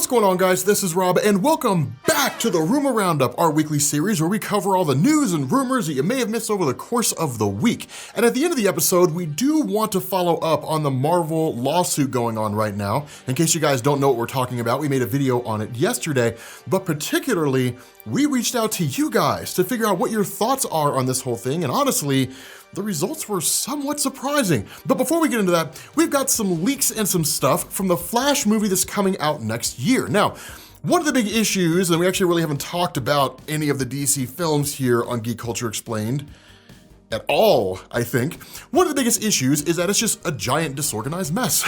What's going on, guys? This is Rob, and welcome back to the Rumor Roundup, our weekly series where we cover all the news and rumors that you may have missed over the course of the week. And at the end of the episode, we do want to follow up on the Marvel lawsuit going on right now. In case you guys don't know what we're talking about, we made a video on it yesterday, but particularly, we reached out to you guys to figure out what your thoughts are on this whole thing, and honestly, the results were somewhat surprising. But before we get into that, we've got some leaks and some stuff from the Flash movie that's coming out next year. Now, one of the big issues, and we actually really haven't talked about any of the DC films here on Geek Culture Explained at all, I think. One of the biggest issues is that it's just a giant disorganized mess.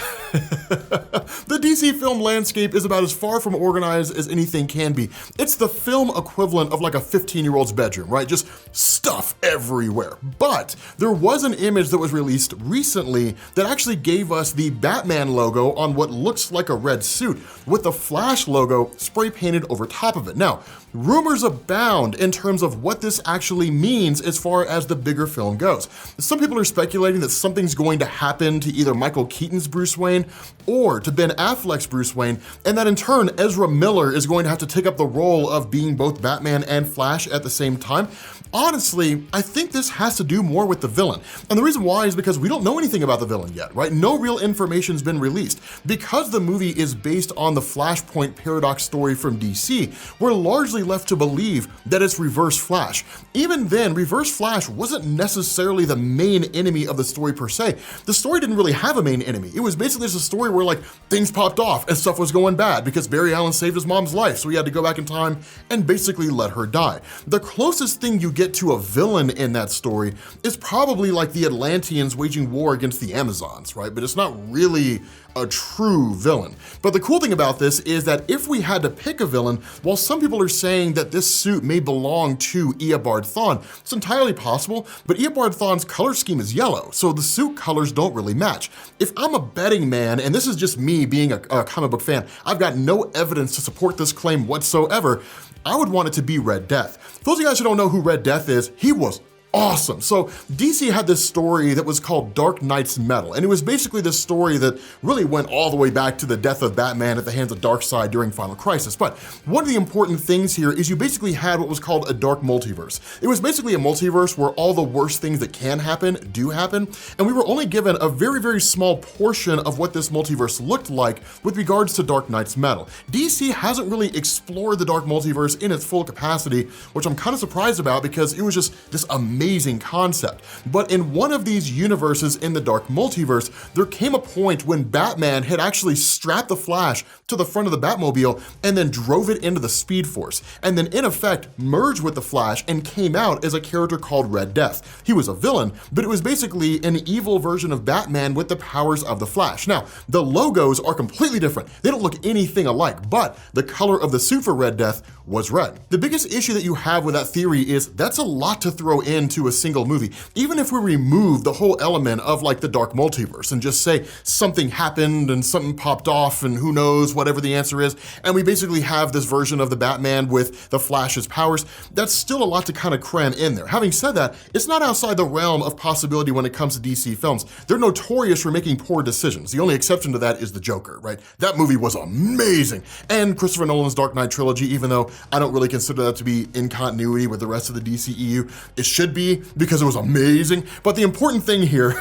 The DC film landscape is about as far from organized as anything can be. It's the film equivalent of like a 15-year-old's bedroom, right? Just stuff everywhere. But there was an image that was released recently that actually gave us the Batman logo on what looks like a red suit with the Flash logo spray painted over top of it. Now, rumors abound in terms of what this actually means as far as the bigger film goes. Some people are speculating that something's going to happen to either Michael Keaton's Bruce Wayne or to Ben Affleck's Bruce Wayne, and that in turn, Ezra Miller is going to have to take up the role of being both Batman and Flash at the same time. Honestly, I think this has to do more with the villain. And the reason why is because we don't know anything about the villain yet, right? No real information's been released. Because the movie is based on the Flashpoint paradox story from DC, we're largely left to believe that it's Reverse Flash. Even then, Reverse Flash wasn't necessarily the main enemy of the story per se. The story didn't really have a main enemy. It was basically just a story where like things popped off and stuff was going bad because Barry Allen saved his mom's life, so he had to go back in time and basically let her die. The closest thing you get to a villain in that story is probably like the Atlanteans waging war against the Amazons, right? But it's not really a true villain. But the cool thing about this is that if we had to pick a villain, while some people are saying that this suit may belong to Eobard Thawne, it's entirely possible, but Eobard Thawne's color scheme is yellow, so the suit colors don't really match. If I'm a betting man, and this is just me being a comic book fan, I've got no evidence to support this claim whatsoever, I would want it to be Red Death. For those of you guys who don't know who Red Death is, he was awesome. So DC had this story that was called Dark Knight's Metal, and it was basically this story that really went all the way back to the death of Batman at the hands of Darkseid during Final Crisis. But one of the important things here is you basically had what was called a dark multiverse. It was basically a multiverse where all the worst things that can happen do happen, and we were only given a very, very small portion of what this multiverse looked like with regards to Dark Knight's Metal. DC hasn't really explored the dark multiverse in its full capacity, which I'm kind of surprised about because it was just this amazing concept. But in one of these universes in the dark multiverse, there came a point when Batman had actually strapped the Flash to the front of the Batmobile and then drove it into the Speed Force, and then in effect merged with the Flash and came out as a character called Red Death. He was a villain, but it was basically an evil version of Batman with the powers of the Flash. Now, the logos are completely different. They don't look anything alike, but the color of the suit for Red Death was red. The biggest issue that you have with that theory is that's a lot to throw into a single movie. Even if we remove the whole element of like the dark multiverse and just say something happened and something popped off and who knows, whatever the answer is, and we basically have this version of the Batman with the Flash's powers, that's still a lot to kind of cram in there. Having said that, it's not outside the realm of possibility when it comes to DC films. They're notorious for making poor decisions. The only exception to that is the Joker, right? That movie was amazing. And Christopher Nolan's Dark Knight trilogy, even though I don't really consider that to be in continuity with the rest of the DCEU, it should be because it was amazing. But the important thing here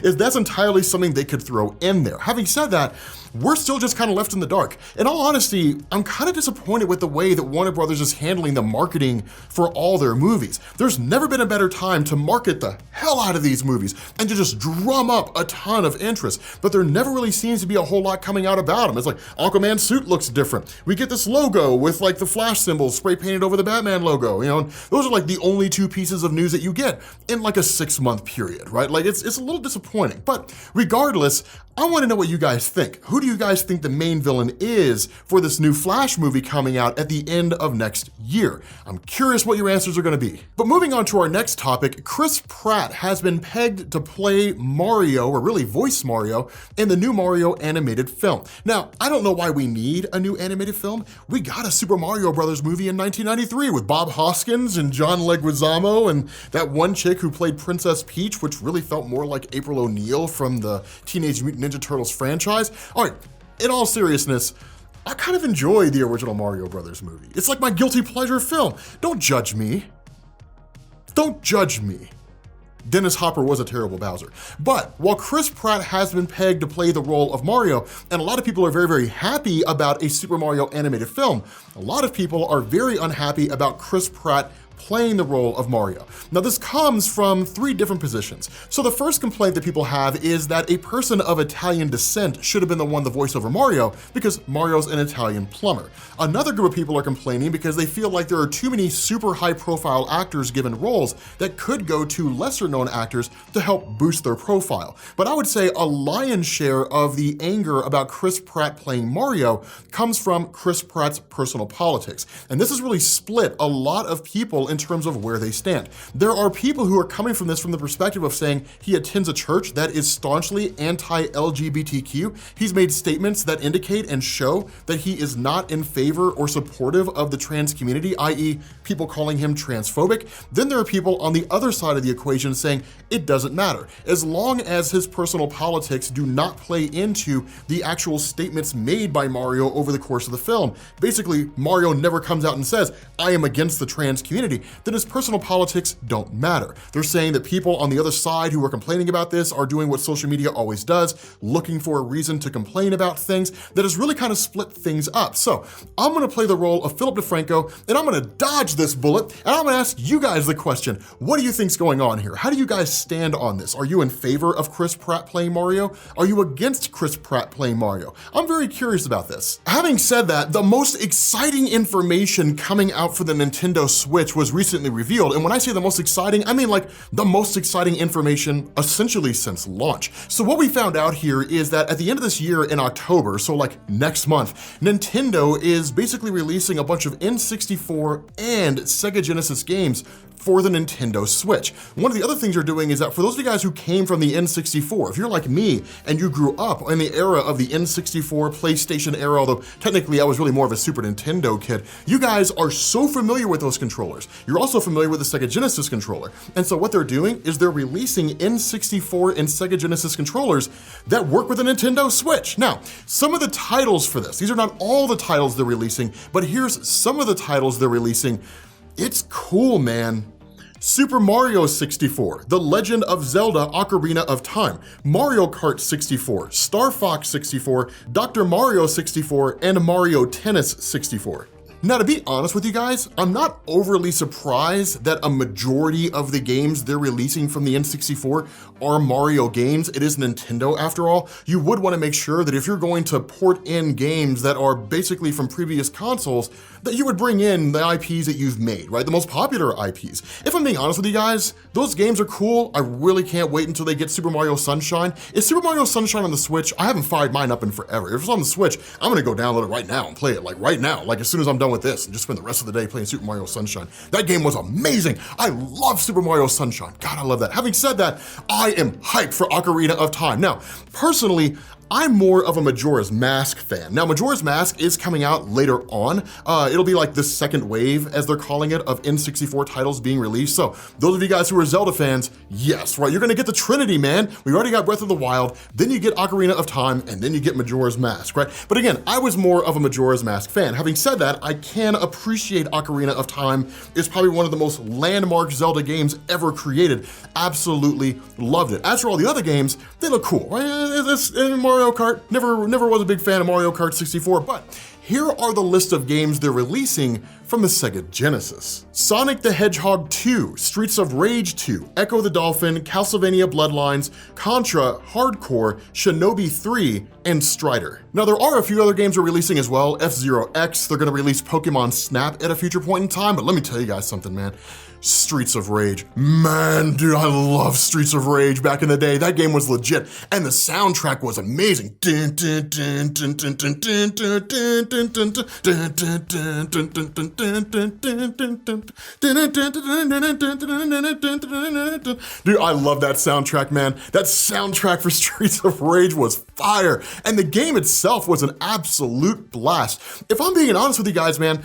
is that's entirely something they could throw in there. Having said that, we're still just kind of left in the dark. In all honesty, I'm kind of disappointed with the way that Warner Brothers is handling the marketing for all their movies. There's never been a better time to market the hell out of these movies and to just drum up a ton of interest, but there never really seems to be a whole lot coming out about them. It's like Aquaman's suit looks different. We get this logo with like the Flash symbols spray painted over the Batman logo, you know, and those are like the only two pieces of news that you get in like a 6-month period, right? Like it's a little disappointing, but regardless, I want to know what you guys think. Who do you guys think the main villain is for this new Flash movie coming out at the end of next year? I'm curious what your answers are going to be. But moving on to our next topic, Chris Pratt has been pegged to play Mario, or really voice Mario, in the new Mario animated film. Now, I don't know why we need a new animated film. We got a Super Mario Brothers movie in 1993 with Bob Hoskins and John Leguizamo and that one chick who played Princess Peach, which really felt more like April O'Neil from the Teenage Mutant Ninja Turtles franchise. All right, in all seriousness, I kind of enjoy the original Mario Brothers movie. It's like my guilty pleasure film. Don't judge me. Don't judge me. Dennis Hopper was a terrible Bowser. But while Chris Pratt has been pegged to play the role of Mario, and a lot of people are very, very happy about a Super Mario animated film, a lot of people are very unhappy about Chris Pratt playing the role of Mario. Now this comes from three different positions. So the first complaint that people have is that a person of Italian descent should have been the one to voice over Mario because Mario's an Italian plumber. Another group of people are complaining because they feel like there are too many super high profile actors given roles that could go to lesser known actors to help boost their profile. But I would say a lion's share of the anger about Chris Pratt playing Mario comes from Chris Pratt's personal politics. And this has really split a lot of people in terms of where they stand. There are people who are coming from this from the perspective of saying he attends a church that is staunchly anti-LGBTQ. He's made statements that indicate and show that he is not in favor or supportive of the trans community, i.e. people calling him transphobic. Then there are people on the other side of the equation saying it doesn't matter. As long as his personal politics do not play into the actual statements made by Mario over the course of the film. Basically, Mario never comes out and says, I am against the trans community. Then his personal politics don't matter. They're saying that people on the other side who are complaining about this are doing what social media always does, looking for a reason to complain about things that has really kind of split things up. So I'm gonna play the role of Philip DeFranco, and I'm gonna dodge this bullet, and I'm gonna ask you guys the question, what do you think's going on here? How do you guys stand on this? Are you in favor of Chris Pratt playing Mario? Are you against Chris Pratt playing Mario? I'm very curious about this. Having said that, the most exciting information coming out for the Nintendo Switch was recently revealed, and when I say the most exciting, I mean like the most exciting information essentially since launch. So what we found out here is that at the end of this year in October, so like next month, Nintendo is basically releasing a bunch of N64 and Sega Genesis games for the Nintendo Switch. One of the other things you're doing is that for those of you guys who came from the N64, if you're like me and you grew up in the era of the N64 PlayStation era, although technically I was really more of a Super Nintendo kid, you guys are so familiar with those controllers. You're also familiar with the Sega Genesis controller. And so what they're doing is they're releasing N64 and Sega Genesis controllers that work with the Nintendo Switch. Now, some of the titles for this, these are not all the titles they're releasing, but here's some of the titles they're releasing. It's cool, man. Super Mario 64, The Legend of Zelda Ocarina of Time, Mario Kart 64, Star Fox 64, Dr. Mario 64, and Mario Tennis 64. Now, to be honest with you guys, I'm not overly surprised that a majority of the games they're releasing from the N64 are Mario games. It is Nintendo after all. You would want to make sure that if you're going to port in games that are basically from previous consoles, that you would bring in the IPs that you've made, right? The most popular IPs. If I'm being honest with you guys, those games are cool. I really can't wait until they get Super Mario Sunshine. Is Super Mario Sunshine on the Switch? I haven't fired mine up in forever. If it's on the Switch, I'm gonna go download it right now and play it like right now, like as soon as I'm done with this, and just spend the rest of the day playing Super Mario Sunshine. That game was amazing. I love Super Mario Sunshine. God, I love that. Having said that, I am hyped for Ocarina of Time. Now, personally, I'm more of a Majora's Mask fan. Now, Majora's Mask is coming out later on. It'll be like the second wave, as they're calling it, of N64 titles being released. So those of you guys who are Zelda fans, yes, right, you're gonna get the Trinity, man. We already got Breath of the Wild, then you get Ocarina of Time, and then you get Majora's Mask, right? But again, I was more of a Majora's Mask fan. Having said that, I can appreciate Ocarina of Time. It's probably one of the most landmark Zelda games ever created. Absolutely loved it. As for all the other games, they look cool, right? It's Mario Kart, never was a big fan of Mario Kart 64, but here are the list of games they're releasing from the Sega Genesis. Sonic the Hedgehog 2, Streets of Rage 2, Echo the Dolphin, Castlevania Bloodlines, Contra, Hardcore, Shinobi 3, and Strider. Now there are a few other games they're releasing as well. F-Zero X, they're gonna release Pokemon Snap at a future point in time, but let me tell you guys something, man. Streets of Rage. Man, dude, I love Streets of Rage back in the day. That game was legit, and the soundtrack was amazing. Dude, I love that soundtrack, man. That soundtrack for Streets of Rage was fire, and the game itself was an absolute blast. If I'm being honest with you guys, man,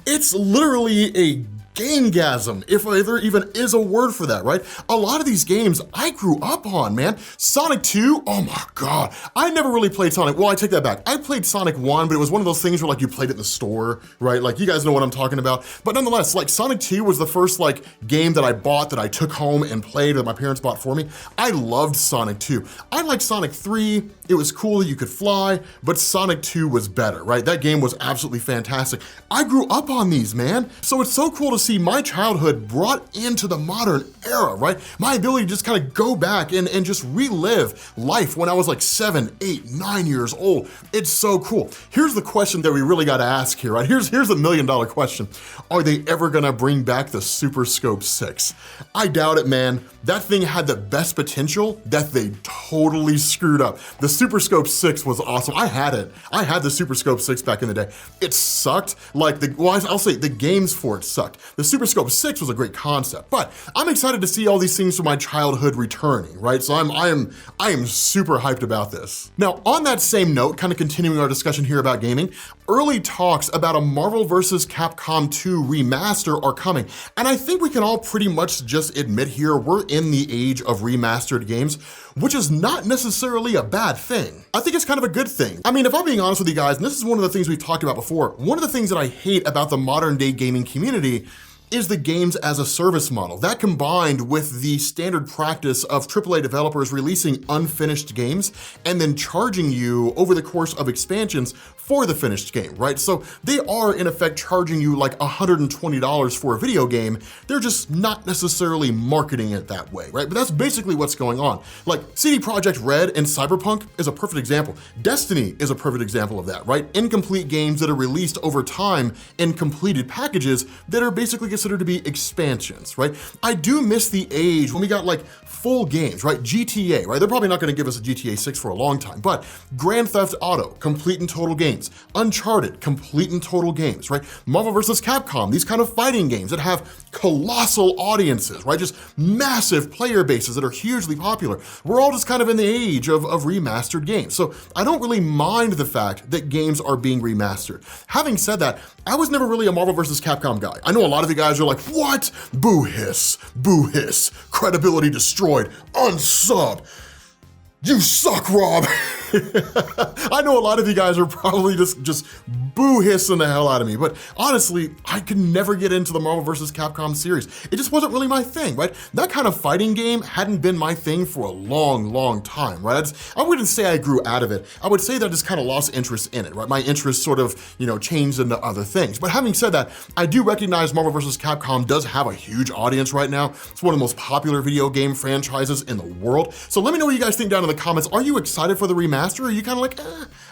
it's literally a gamegasm, if there even is a word for that, right? A lot of these games I grew up on, man. Sonic 2, oh my God. I never really played Sonic, well, I take that back. I played Sonic 1, but it was one of those things where like you played it in the store, right? Like you guys know what I'm talking about. But nonetheless, like Sonic 2 was the first like game that I bought that I took home and played that my parents bought for me. I loved Sonic 2. I liked Sonic 3, it was cool that you could fly, but Sonic 2 was better, right? That game was absolutely fantastic. I grew up on these, man. So it's so cool to see my childhood brought into the modern era, right? My ability to just kind of go back and just relive life when I was like 7, 8, 9 years old. It's so cool. Here's the question that we really got to ask here, right? Here's the $1 million question. Are they ever gonna bring back the Super Scope 6? I doubt it, man. That thing had the best potential that they totally screwed up. The Super Scope 6 was awesome. I had it. I had the Super Scope 6 back in the day. It sucked. Like I'll say the games for it sucked. The Super Scope 6 was a great concept, but I'm excited to see all these things from my childhood returning, right? So I am super hyped about this. Now, on that same note, kind of continuing our discussion here about gaming, early talks about a Marvel vs. Capcom 2 remaster are coming. And I think we can all pretty much just admit here, we're in the age of remastered games, which is not necessarily a bad thing. I think it's kind of a good thing. I mean, if I'm being honest with you guys, and this is one of the things we've talked about before, one of the things that I hate about the modern day gaming community is the games as a service model. That combined with the standard practice of AAA developers releasing unfinished games and then charging you over the course of expansions for the finished game, right? So they are in effect charging you like $120 for a video game. They're just not necessarily marketing it that way, right? But that's basically what's going on. Like CD Projekt Red and Cyberpunk is a perfect example. Destiny is a perfect example of that, right? Incomplete games that are released over time in completed packages that are basically considered to be expansions, right? I do miss the age when we got like full games, right? GTA, right? They're probably not gonna give us a GTA 6 for a long time, but Grand Theft Auto, complete and total games. Uncharted, complete and total games, right? Marvel vs. Capcom, these kind of fighting games that have colossal audiences, right? Just massive player bases that are hugely popular. We're all just kind of in the age of remastered games. So I don't really mind the fact that games are being remastered. Having said that, I was never really a Marvel vs. Capcom guy. I know a lot of you guys are like, what? Boo hiss, credibility destroyed, unsub. You suck, Rob. I know a lot of you guys are probably just boo hissing the hell out of me, but honestly, I could never get into the Marvel vs. Capcom series. It just wasn't really my thing, right? That kind of fighting game hadn't been my thing for a long time, right? I wouldn't say I grew out of it. I would say that I just kind of lost interest in it, right? My interest sort of, changed into other things. But having said that, I do recognize Marvel vs. Capcom does have a huge audience right now. It's one of the most popular video game franchises in the world. So let me know what you guys think down in the comments. Are you excited for the remaster? Or are you kind of like,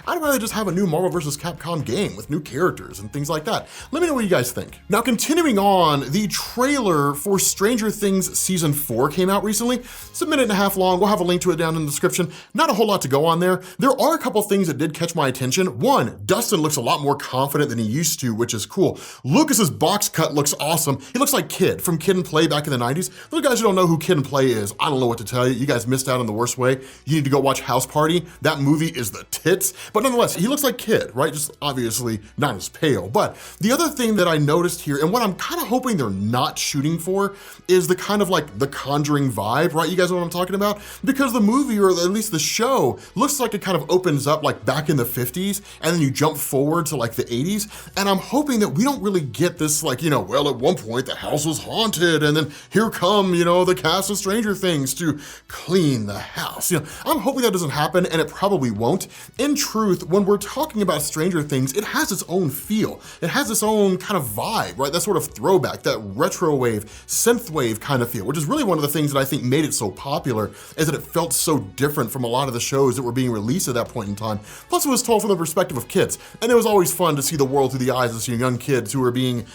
I'd rather just have a new Marvel vs. Capcom game with new characters and things like that? Let me know what you guys think. Now, continuing on, the trailer for Stranger Things Season 4 came out recently. It's a minute and a half long. We'll have a link to it down in the description. Not a whole lot to go on there. There are a couple things that did catch my attention. One, Dustin looks a lot more confident than he used to, which is cool. Lucas's box cut looks awesome. He looks like Kid from Kid and Play back in the 90s. Those guys who don't know who Kid and Play is, I don't know what to tell you. You guys missed out in the worst way. You need to go watch House Party. That movie is the tits, but nonetheless, he looks like Kid, right? Just obviously not as pale. But the other thing that I noticed here, and what I'm kind of hoping they're not shooting for, is the kind of like the Conjuring vibe, right? You guys know what I'm talking about? Because the movie, or at least the show, looks like it kind of opens up like back in the 50s, and then you jump forward to like the 80s, and I'm hoping that we don't really get this like, well, at one point the house was haunted, and then here come, the cast of Stranger Things to clean the house. I'm hoping that doesn't happen, and it probably won't. In truth, when we're talking about Stranger Things, it has its own feel. It has its own kind of vibe, right? That sort of throwback, that retro wave, synth wave kind of feel, which is really one of the things that I think made it so popular, is that it felt so different from a lot of the shows that were being released at that point in time. Plus, it was told from the perspective of kids, and it was always fun to see the world through the eyes of some young kids who were being,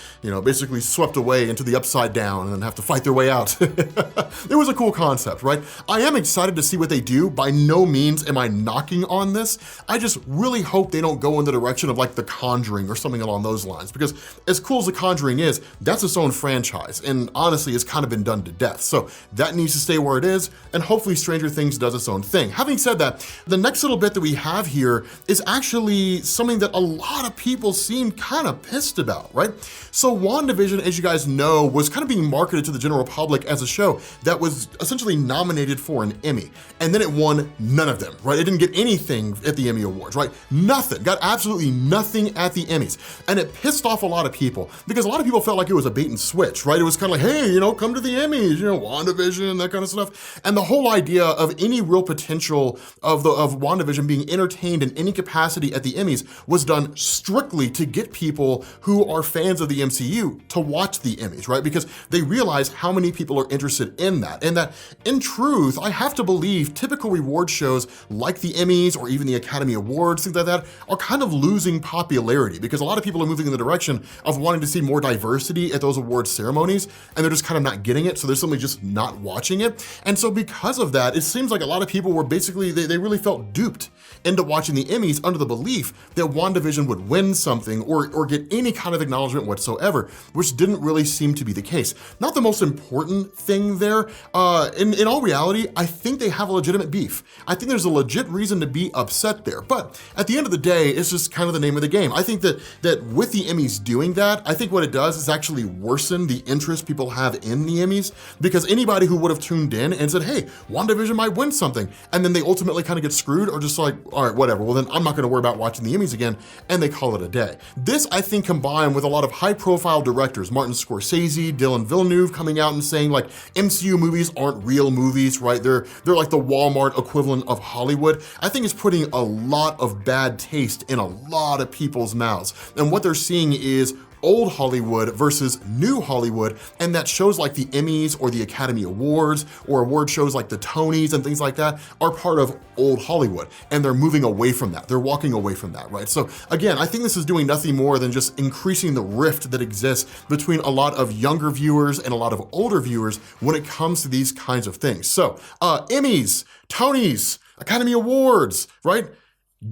basically swept away into the upside down and then have to fight their way out. It was a cool concept, right? I am excited to see what they do. By no means am I not knocking on this. I just really hope they don't go in the direction of like The Conjuring or something along those lines, because as cool as The Conjuring is, that's its own franchise, and honestly, it's kind of been done to death. So that needs to stay where it is, and hopefully Stranger Things does its own thing. Having said that, the next little bit that we have here is actually something that a lot of people seem kind of pissed about, right? So WandaVision, as you guys know, was kind of being marketed to the general public as a show that was essentially nominated for an Emmy, and then it won none of them, right? It didn't get anything at the Emmy Awards, right? Nothing, got absolutely nothing at the Emmys. And it pissed off a lot of people because a lot of people felt like it was a bait and switch, right? It was kind of like, hey, come to the Emmys, WandaVision, that kind of stuff. And the whole idea of any real potential of WandaVision being entertained in any capacity at the Emmys was done strictly to get people who are fans of the MCU to watch the Emmys, right? Because they realize how many people are interested in that. And that, in truth, I have to believe typical reward shows like the Emmys or even the Academy Awards, things like that, are kind of losing popularity because a lot of people are moving in the direction of wanting to see more diversity at those awards ceremonies, and they're just kind of not getting it, so they're simply just not watching it. And so because of that, it seems like a lot of people were basically, they really felt duped into watching the Emmys under the belief that WandaVision would win something or get any kind of acknowledgement whatsoever, which didn't really seem to be the case. Not the most important thing there. In all reality, I think they have a legitimate beef. I think there's a legit reason to be upset there. But at the end of the day, it's just kind of the name of the game. I think that with the Emmys doing that, I think what it does is actually worsen the interest people have in the Emmys, because anybody who would have tuned in and said, hey, WandaVision might win something, and then they ultimately kind of get screwed or just like, all right, whatever, well then I'm not gonna worry about watching the Emmys again, and they call it a day. This, I think, combined with a lot of high-profile directors, Martin Scorsese, Dylan Villeneuve coming out and saying like MCU movies aren't real movies, right? They're like the Walmart equivalent of Hollywood. I think it's putting a lot of bad taste in a lot of people's mouths. And what they're seeing is old Hollywood versus new Hollywood, and that shows like the Emmys or the Academy Awards or award shows like the Tonys and things like that are part of old Hollywood, and they're moving away from that. They're walking away from that, right? So again, I think this is doing nothing more than just increasing the rift that exists between a lot of younger viewers and a lot of older viewers when it comes to these kinds of things. So Emmys, Tonys, Academy Awards, right?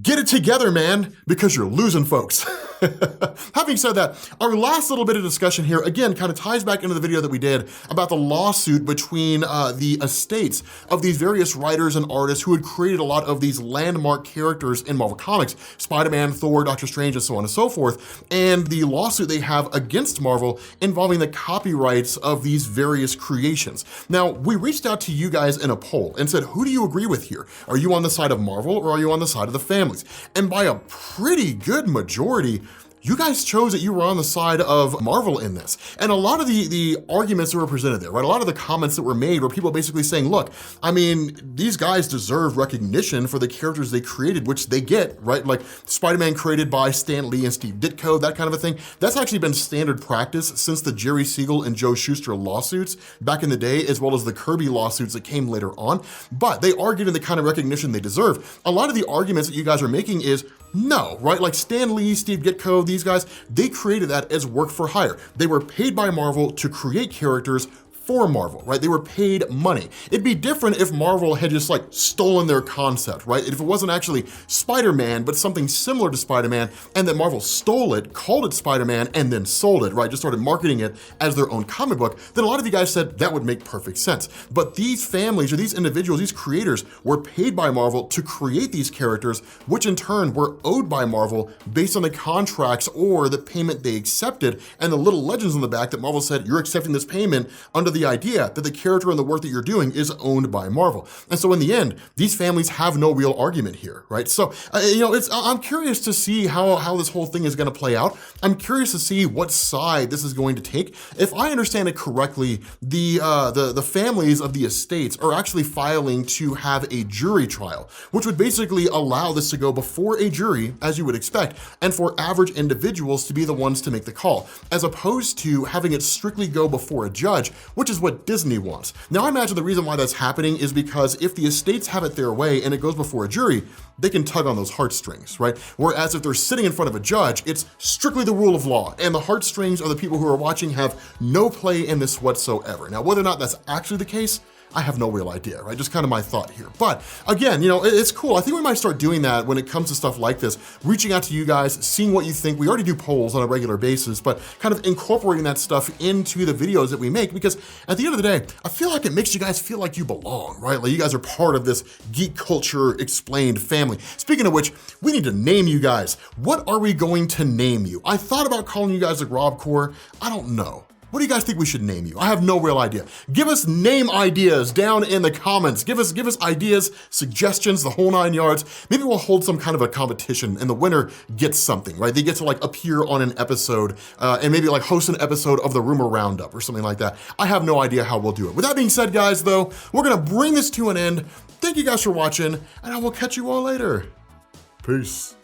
Get it together, man, because you're losing folks. Having said that, our last little bit of discussion here, again, kind of ties back into the video that we did about the lawsuit between the estates of these various writers and artists who had created a lot of these landmark characters in Marvel Comics, Spider-Man, Thor, Doctor Strange, and so on and so forth, and the lawsuit they have against Marvel involving the copyrights of these various creations. Now, we reached out to you guys in a poll and said, who do you agree with here? Are you on the side of Marvel or are you on the side of the families? And by a pretty good majority, you guys chose that you were on the side of Marvel in this. And a lot of the arguments that were presented there, right? A lot of the comments that were made were people basically saying, look, I mean, these guys deserve recognition for the characters they created, which they get, right? Like Spider-Man created by Stan Lee and Steve Ditko, that kind of a thing. That's actually been standard practice since the Jerry Siegel and Joe Shuster lawsuits back in the day, as well as the Kirby lawsuits that came later on. But they are getting the kind of recognition they deserve. A lot of the arguments that you guys are making is, no, right? Like Stan Lee, Steve Ditko, these guys, they created that as work for hire. They were paid by Marvel to create characters for Marvel, right? They were paid money. It'd be different if Marvel had just like stolen their concept, right? If it wasn't actually Spider-Man, but something similar to Spider-Man, and that Marvel stole it, called it Spider-Man, and then sold it, right? Just started marketing it as their own comic book, then a lot of you guys said that would make perfect sense. But these families or these individuals, these creators were paid by Marvel to create these characters, which in turn were owed by Marvel based on the contracts or the payment they accepted, and the little legends on the back that Marvel said, you're accepting this payment under the idea that the character and the work that you're doing is owned by Marvel. And so in the end, these families have no real argument here, right? So, I'm curious to see how this whole thing is gonna play out. I'm curious to see what side this is going to take. If I understand it correctly, the families of the estates are actually filing to have a jury trial, which would basically allow this to go before a jury, as you would expect, and for average individuals to be the ones to make the call, as opposed to having it strictly go before a judge, which is what Disney wants. Now, I imagine the reason why that's happening is because if the estates have it their way and it goes before a jury, they can tug on those heartstrings, right? Whereas if they're sitting in front of a judge, it's strictly the rule of law, and the heartstrings of the people who are watching have no play in this whatsoever. Now, whether or not that's actually the case, I have no real idea, right? Just kind of my thought here. But again, you know, it's cool. I think we might start doing that when it comes to stuff like this, reaching out to you guys, seeing what you think. We already do polls on a regular basis, but kind of incorporating that stuff into the videos that we make, because at the end of the day, I feel like it makes you guys feel like you belong, right? Like you guys are part of this Geek Culture Explained family. Speaking of which, we need to name you guys. What are we going to name you? I thought about calling you guys like RobCore. I don't know. What do you guys think we should name you? I have no real idea. Give us name ideas down in the comments. Give us ideas, suggestions, the whole 9 yards. Maybe we'll hold some kind of a competition and the winner gets something, right? They get to like appear on an episode and maybe like host an episode of the Rumor Roundup or something like that. I have no idea how we'll do it. With that being said, guys, though, we're gonna bring this to an end. Thank you guys for watching, and I will catch you all later. Peace.